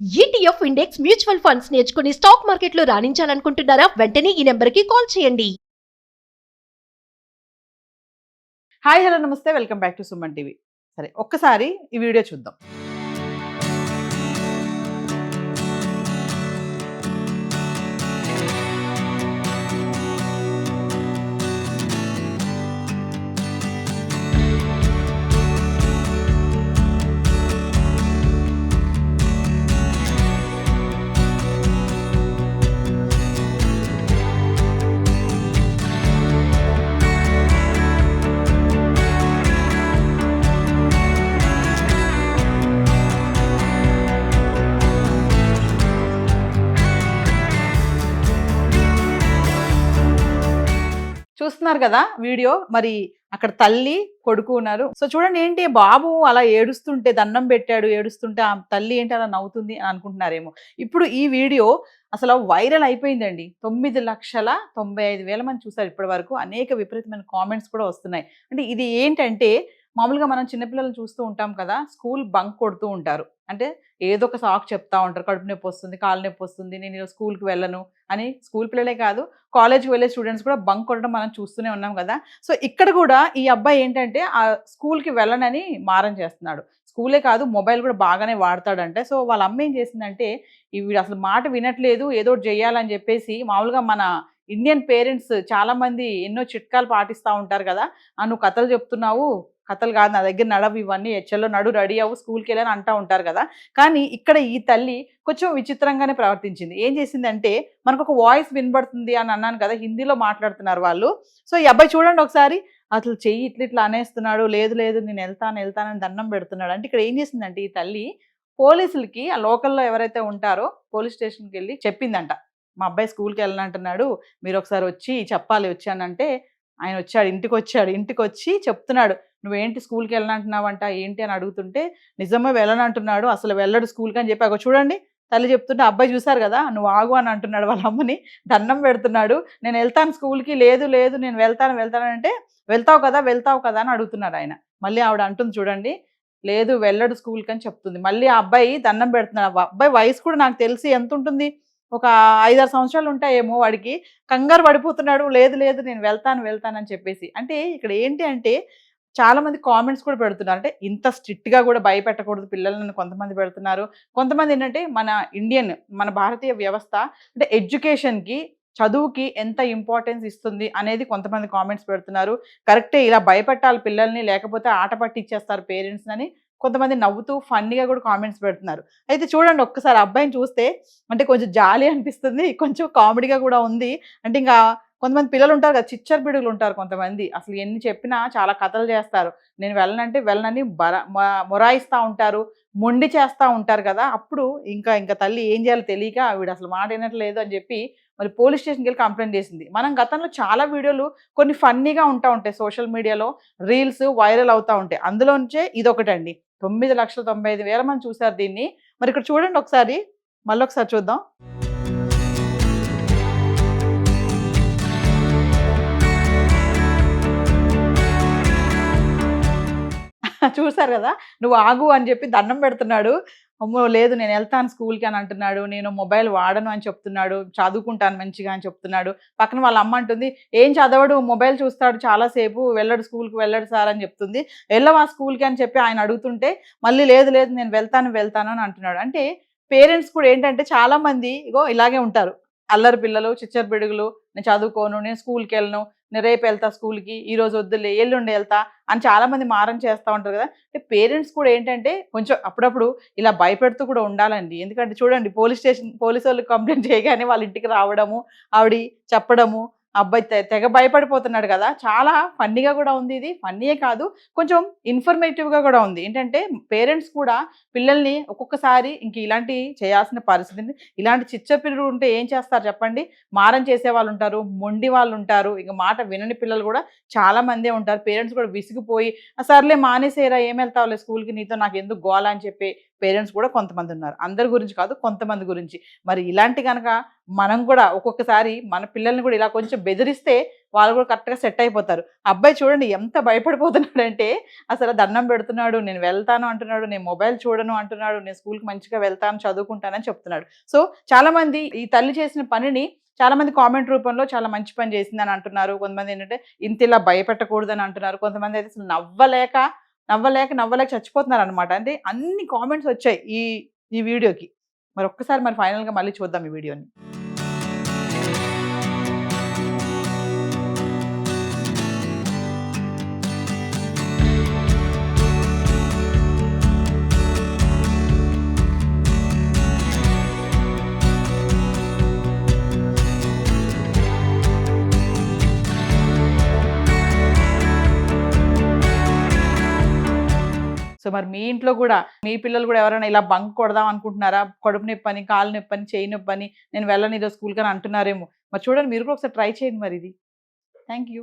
ETF index mutual funds నేర్చుకుని stock మార్కెట్లో రాణించాలనుకుంటున్నారా? వెంటనే ఈ నెంబర్కి కాల్ చేయండి. హాయ్ హలో నమస్తే, welcome back to Suman TV. సరే, ఒక్కసారి ఈ వీడియో చూద్దాం. చూస్తున్నారు కదా వీడియో. మరి అక్కడ తల్లి కొడుకు ఉన్నారు. సో చూడండి, ఏంటి బాబు అలా ఏడుస్తుంటే, దండం పెట్టాడు ఏడుస్తుంటే, ఆ తల్లి ఏంటి అలా నవ్వుతుంది అని అనుకుంటున్నారేమో. ఇప్పుడు ఈ వీడియో అసలు వైరల్ అయిపోయిందండి. 9,95,000 మంది చూసారు ఇప్పటి వరకు. అనేక విపరీతమైన కామెంట్స్ కూడా వస్తున్నాయి. అంటే ఇది ఏంటంటే, మామూలుగా మనం చిన్నపిల్లలు చూస్తూ ఉంటాం కదా, స్కూల్ బంక్ కొడుతూ ఉంటారు. అంటే ఏదో ఒక సాకు చెప్తా ఉంటారు, కడుపు నొప్పి వస్తుంది, కాలు నొప్పి వస్తుంది, నేను ఈరోజు స్కూల్కి వెళ్ళను అని. స్కూల్ పిల్లలే కాదు, కాలేజ్కి వెళ్ళే స్టూడెంట్స్ కూడా బంక్ కొట్టడం మనం చూస్తూనే ఉన్నాం కదా. సో ఇక్కడ కూడా ఈ అబ్బాయి ఏంటంటే ఆ స్కూల్కి వెళ్ళనని మారం చేస్తున్నాడు. స్కూలే కాదు, మొబైల్ కూడా బాగానే వాడతాడంటే. సో వాళ్ళ అమ్మ ఏం చేసిందంటే, వీడు అసలు మాట వినట్లేదు, ఏదో ఒకటి చేయాలని చెప్పేసి, మామూలుగా మన ఇండియన్ పేరెంట్స్ చాలామంది ఎన్నో చిట్కాలు పాటిస్తూ ఉంటారు కదా. నువ్వు కథలు చెప్తున్నావు, కథలు కాదు నా దగ్గర నడవు, ఇవన్నీ హెచ్ఎల్లో నడు, రెడీ అవ్వు, స్కూల్కి వెళ్ళని అంటూ ఉంటారు కదా. కానీ ఇక్కడ ఈ తల్లి కొంచెం విచిత్రంగానే ప్రవర్తించింది. ఏం చేసిందంటే, మనకు ఒక వాయిస్ వినబడుతుంది అని అన్నాను కదా, హిందీలో మాట్లాడుతున్నారు వాళ్ళు. సో ఈ అబ్బాయి చూడండి ఒకసారి, అసలు చెయ్యి ఇట్లా అనేస్తున్నాడు, లేదు లేదు నేను వెళ్తానని దండం పెడుతున్నాడు. అంటే ఇక్కడ ఏం చేసిందంటే ఈ తల్లి, పోలీసులకి ఆ లోకల్లో ఎవరైతే ఉంటారో పోలీస్ స్టేషన్కి వెళ్ళి చెప్పిందంట, మా అబ్బాయి స్కూల్కి వెళ్ళనంటున్నాడు, మీరు ఒకసారి వచ్చి చెప్పాలి వచ్చానంటే. ఆయన వచ్చాడు, ఇంటికి వచ్చి చెప్తున్నాడు, నువ్వేంటి స్కూల్కి వెళ్ళనంటున్నావంట ఏంటి అని అడుగుతుంటే, నిజమే వెళ్ళనంటున్నాడు, అసలు వెళ్ళడు స్కూల్కి అని చెప్పి. చూడండి తల్లి చెప్తుంటే, అబ్బాయి చూసారు కదా, నువ్వు ఆగు అని అంటున్నాడు వాళ్ళ అమ్మని, దండం పెడుతున్నాడు. నేను వెళ్తాను స్కూల్కి, లేదు లేదు నేను వెళ్తానంటే, వెళ్తావు కదా అని అడుగుతున్నాడు ఆయన. మళ్ళీ ఆవిడ అంటుంది చూడండి, లేదు వెళ్ళడు స్కూల్కి అని చెప్తుంది. మళ్ళీ ఆ అబ్బాయి దండం పెడుతున్నాడు. అబ్బాయి వయసు కూడా నాకు తెలిసి ఎంత ఉంటుంది, ఒక 5-6 సంవత్సరాలు ఉంటాయేమో. వాడికి కంగారు పడిపోతున్నాడు, లేదు లేదు నేను వెళ్తానని చెప్పేసి. అంటే ఇక్కడ ఏంటి అంటే, చాలా మంది కామెంట్స్ కూడా పెడుతున్నారు, అంటే ఇంత స్ట్రిక్ట్గా కూడా భయపెట్టకూడదు పిల్లలను కొంతమంది పెడుతున్నారు. కొంతమంది ఏంటంటే, మన భారతీయ వ్యవస్థ అంటే ఎడ్యుకేషన్కి, చదువుకి ఎంత ఇంపార్టెన్స్ ఇస్తుంది అనేది కొంతమంది కామెంట్స్ పెడుతున్నారు. కరెక్టే, ఇలా భయపెట్టాలి పిల్లల్ని, లేకపోతే ఆట పట్టిచ్చేస్తారు పేరెంట్స్ అని కొంతమంది నవ్వుతూ ఫన్నీగా కూడా కామెంట్స్ పెడుతున్నారు. అయితే చూడండి ఒక్కసారి అబ్బాయిని చూస్తే, అంటే కొంచెం జాలి అనిపిస్తుంది, కొంచెం కామెడీగా కూడా ఉంది. అంటే ఇంకా కొంతమంది పిల్లలు ఉంటారు కదా, చిచ్చర్ పిడుగులు ఉంటారు కొంతమంది, అసలు ఎన్ని చెప్పినా చాలా కథలు చేస్తారు. నేను వెళ్ళనంటే వెళ్ళనని మొరాయిస్తూ ఉంటారు, మొండి చేస్తూ ఉంటారు కదా. అప్పుడు ఇంకా తల్లి ఏం చేయాలో తెలియక, వీడు అసలు మాట వినట్లేదు అని చెప్పి మరి పోలీస్ స్టేషన్కి వెళ్ళి కంప్లైంట్ చేసింది. మనం గతంలో చాలా వీడియోలు కొన్ని ఫన్నీగా ఉంటాయి సోషల్ మీడియాలో, రీల్స్ వైరల్ అవుతూ ఉంటాయి. అందులోంచే ఇదొకటండి. 9,95,000 మంది చూశారు దీన్ని. మరి ఇక్కడ చూడండి ఒకసారి, మళ్ళొకసారి చూద్దాం. చూసారు కదా, నువ్వు ఆగు అని చెప్పి దండం పెడుతున్నాడు. అమ్మో లేదు నేను వెళ్తాను స్కూల్కి అని అంటున్నాడు, నేను మొబైల్ వాడను అని చెప్తున్నాడు, చదువుకుంటాను మంచిగా అని చెప్తున్నాడు. పక్కన వాళ్ళ అమ్మ అంటుంది, ఏం చదవడు, మొబైల్ చూస్తాడు చాలాసేపు, వెళ్ళడు స్కూల్కి, వెళ్ళడు సార్ అని చెప్తుంది. వెళ్ళవా స్కూల్కి అని చెప్పి ఆయన అడుగుతుంటే, మళ్ళీ లేదు లేదు నేను వెళ్తాను అని అంటున్నాడు. అంటే పేరెంట్స్ కూడా ఏంటంటే, చాలామంది ఇగో ఇలాగే ఉంటారు, అల్లరి పిల్లలు, చిచ్చర పిడుగులు, నేను చదువుకోను, నేను స్కూల్కి వెళ్ళను, నేను రేపు వెళ్తా స్కూల్కి, ఈరోజు వద్దులే ఎల్లుండి వెళ్తా అని చాలామంది మారం చేస్తూ ఉంటారు కదా. అంటే పేరెంట్స్ కూడా ఏంటంటే కొంచెం అప్పుడప్పుడు ఇలా భయపెడుతూ కూడా ఉండాలండి. ఎందుకంటే చూడండి, పోలీసు వాళ్ళకి కంప్లైంట్ చేయగానే వాళ్ళ ఇంటికి రావడము, ఆవిడ చెప్పడము, అబ్బాయి తెగ భయపడిపోతున్నాడు కదా. చాలా ఫన్నీగా కూడా ఉంది ఇది. ఫన్నీయే కాదు, కొంచెం ఇన్ఫర్మేటివ్గా కూడా ఉంది. ఏంటంటే పేరెంట్స్ కూడా పిల్లల్ని ఒక్కొక్కసారి ఇంక ఇలాంటివి చేయాల్సిన పరిస్థితిని, ఇలాంటి చిచ్చపిల్లలు ఉంటే ఏం చేస్తారు చెప్పండి. మారం చేసే వాళ్ళు ఉంటారు, మొండి వాళ్ళు ఉంటారు, ఇక మాట వినని పిల్లలు కూడా చాలా మందే ఉంటారు. పేరెంట్స్ కూడా విసిగిపోయి, సర్లే మానేసేరా, ఏం వెళ్తావులే స్కూల్కి, నీతో నాకు ఎందుకు గోల అని చెప్పి పేరెంట్స్ కూడా కొంతమంది ఉన్నారు. అందరి గురించి కాదు, కొంతమంది గురించి. మరి ఇలాంటి గనక మనం కూడా ఒక్కొక్కసారి మన పిల్లల్ని కూడా ఇలా కొంచెం బెదిరిస్తే వాళ్ళు కూడా కరెక్ట్‌గా సెట్ అయిపోతారు. అబ్బాయి చూడండి ఎంత భయపడిపోతున్నాడంటే అసలు దండం పెడుతున్నాడు, నేను వెళ్తాను అంటున్నాడు, నేను మొబైల్ చూడను అంటున్నాడు, నేను స్కూల్‌కి మంచిగా వెళ్తాను, చదువుకుంటానని చెప్తున్నాడు. సో చాలామంది ఈ తల్లి చేసిన పనిని చాలామంది కామెంట్ రూపంలో చాలా మంచి పని చేసిందని అంటున్నారు. కొంతమంది ఏంటంటే ఇంత ఇలా భయపెట్టకూడదని అంటున్నారు. కొంతమంది అయితే అసలు నవ్వలేక చచ్చిపోతున్నారనమాట. అంటే అన్ని కామెంట్స్ వచ్చాయి ఈ వీడియోకి. మరి ఒక్కసారి మరి ఫైనల్‌గా మళ్ళీ చూద్దాం ఈ వీడియోని. సో మరి మీ ఇంట్లో కూడా మీ పిల్లలు కూడా ఎవరైనా ఇలా బంక్ కొడదాం అనుకుంటున్నారా? కడుపు నొప్పని, కాళ్ళు నొప్పని, చెయ్యి నొప్పని, నేను వెళ్ళను ఈరోజు స్కూల్‌కని అంటున్నారేమో. మరి చూడండి మీరు కూడా ఒకసారి ట్రై చేయండి మరి ఇది. Thank you.